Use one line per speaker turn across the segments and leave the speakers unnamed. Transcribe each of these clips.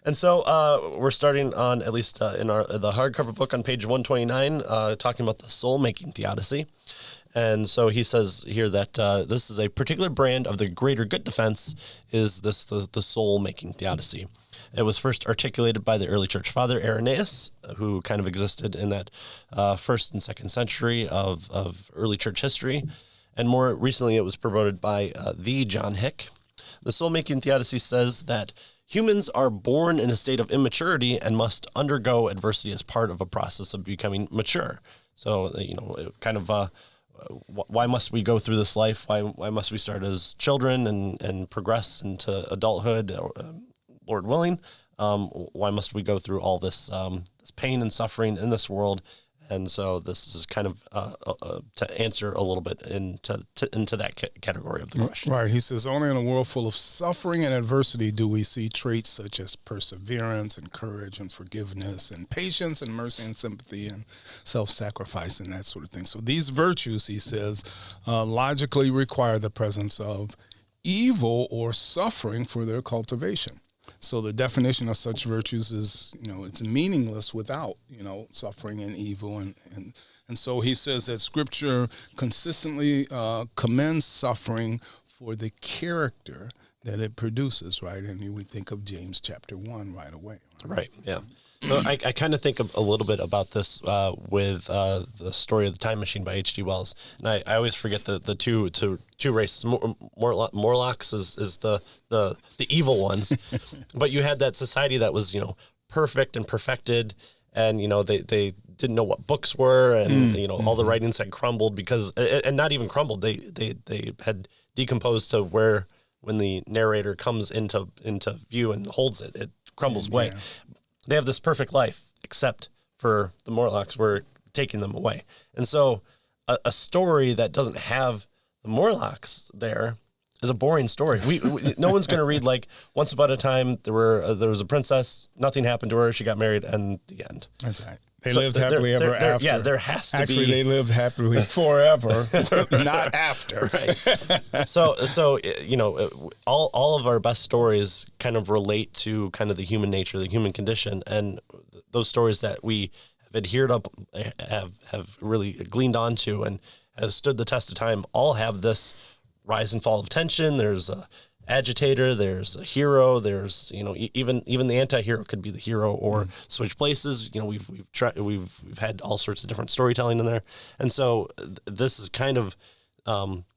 And so we're starting on, at least in the hardcover book on page 129, talking about the Soul-Making Theodicy. And so he says here that this is a particular brand of the greater good defense is the Soul-Making Theodicy. It was first articulated by the early church father Irenaeus, who kind of existed in that 1st and 2nd century of early church history. And more recently, it was promoted by the John Hick. The Soul-Making Theodicy says that humans are born in a state of immaturity and must undergo adversity as part of a process of becoming mature. So, kind of why must we go through this life? Why must we start as children and progress into adulthood, Lord willing? Why must we go through all this pain and suffering in this world? And so this is kind of to answer a little bit into that category of the question.
Right. He says, only in a world full of suffering and adversity do we see traits such as perseverance and courage and forgiveness and patience and mercy and sympathy and self-sacrifice and that sort of thing. So these virtues, he says, logically require the presence of evil or suffering for their cultivation. So the definition of such virtues is, it's meaningless without, suffering and evil. And so he says that Scripture consistently commends suffering for the character that it produces, right? And you would think of James chapter 1 right away.
Right, yeah. Well, I kind of think a little bit about this with the story of the Time Machine by H.G. Wells, and I always forget the two races. Morlocks is the evil ones, but you had that society that was perfect and perfected, and they didn't know what books were, and all the writings had crumbled because, and not even crumbled, they had decomposed to where when the narrator comes into view and holds it crumbles away. They have this perfect life, except for the Morlocks were taking them away. And so a story that doesn't have the Morlocks there is a boring story. No one's going to read like once upon a time there was a princess, nothing happened to her, she got married, and the end.
That's right. They lived happily ever after.
Yeah, there has to be.
Actually, they lived happily forever, not after.
Right. So all of our best stories kind of relate to kind of the human nature, the human condition, and those stories that we have adhered up, have really gleaned onto and has stood the test of time, all have this rise and fall of tension. There's a agitator, there's a hero, there's even the anti-hero could be the hero or switch places. We've had all sorts of different storytelling in there, and so this is kind of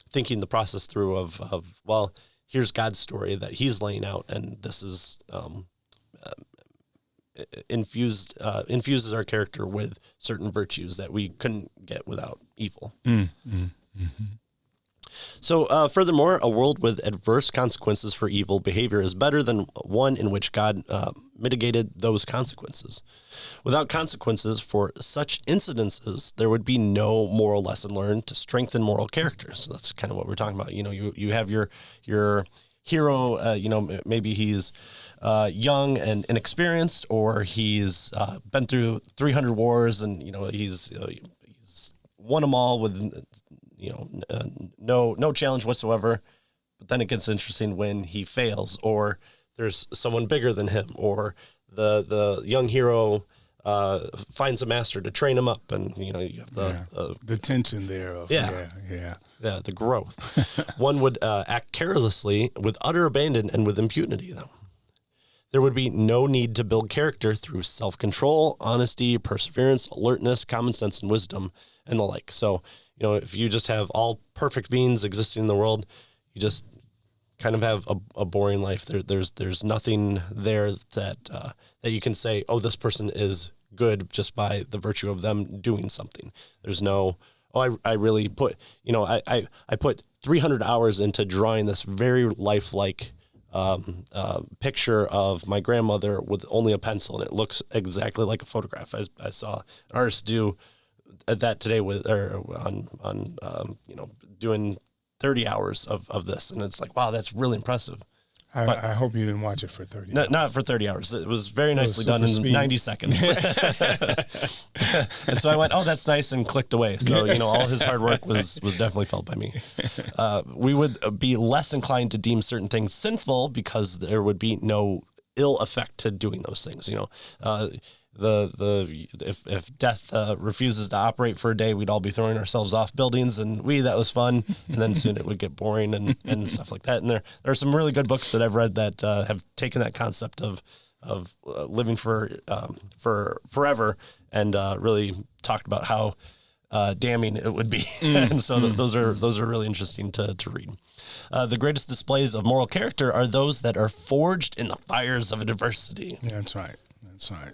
thinking the process through of well, here's God's story that He's laying out, and this is infuses our character with certain virtues that we couldn't get without evil. So, furthermore, a world with adverse consequences for evil behavior is better than one in which God mitigated those consequences. Without consequences for such incidences, there would be no moral lesson learned to strengthen moral character. So that's kind of what we're talking about. You have your hero. Maybe he's young and inexperienced, or he's been through 300 wars, and he's won them all with no challenge whatsoever. But then it gets interesting when he fails, or there's someone bigger than him, or the young hero finds a master to train him up, and you have
the tension there of
the growth. One would act carelessly with utter abandon and with impunity, though. There would be no need to build character through self-control, honesty, perseverance, alertness, common sense, and wisdom, and the like. So, if you just have all perfect beings existing in the world, you just kind of have a boring life. There's nothing there that you can say, oh, this person is good just by the virtue of them doing something. There's no, I really put, I put 300 hours into drawing this very lifelike picture of my grandmother with only a pencil, and it looks exactly like a photograph. I saw an artist do that today doing 30 hours of this, and it's like, wow, that's really impressive.
I hope you didn't watch it for 30 hours.
Not for 30 hours. It was very nicely done in 90 seconds. And so I went, oh, that's nice, and clicked away. So, all his hard work was definitely felt by me. We would be less inclined to deem certain things sinful because there would be no ill effect to doing those things. You know, if death refuses to operate for a day, we'd all be throwing ourselves off buildings, and that was fun. And then soon it would get boring and stuff like that. And there are some really good books that I've read that have taken that concept of living for forever and really talked about how damning it would be. And so those are really interesting to read. The greatest displays of moral character are those that are forged in the fires of adversity.
Yeah, that's right. That's right.